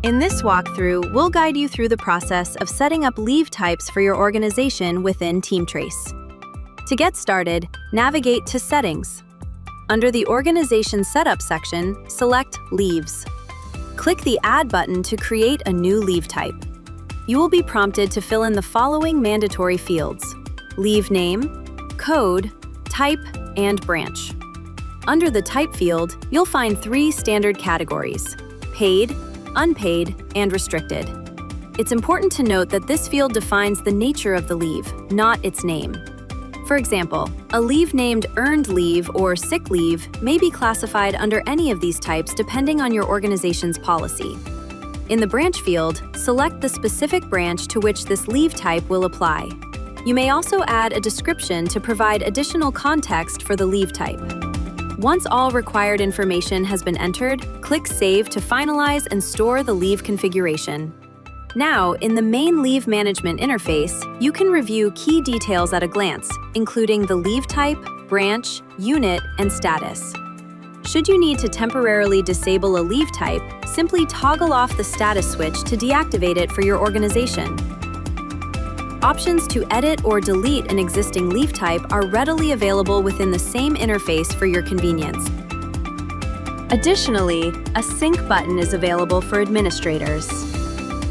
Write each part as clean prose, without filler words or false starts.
In this walkthrough, we'll guide you through the process of setting up leave types for your organization within TeamTrace. To get started, navigate to Settings. Under the Organization Setup section, select Leaves. Click the Add button to create a new leave type. You will be prompted to fill in the following mandatory fields: leave name, code, type, and branch. Under the Type field, you'll find 3 standard categories: paid, unpaid, and restricted. It's important to note that this field defines the nature of the leave, not its name. For example, a leave named earned leave or sick leave may be classified under any of these types depending on your organization's policy. In the branch field, select the specific branch to which this leave type will apply. You may also add a description to provide additional context for the leave type. Once all required information has been entered, click Save to finalize and store the leave configuration. Now, in the main leave management interface, you can review key details at a glance, including the leave type, branch, unit, and status. Should you need to temporarily disable a leave type, simply toggle off the status switch to deactivate it for your organization. Options to edit or delete an existing leave type are readily available within the same interface for your convenience. Additionally, a Sync button is available for administrators.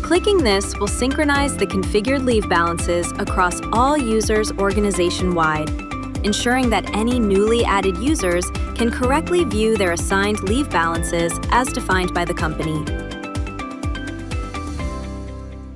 Clicking this will synchronize the configured leave balances across all users organization-wide, ensuring that any newly added users can correctly view their assigned leave balances as defined by the company.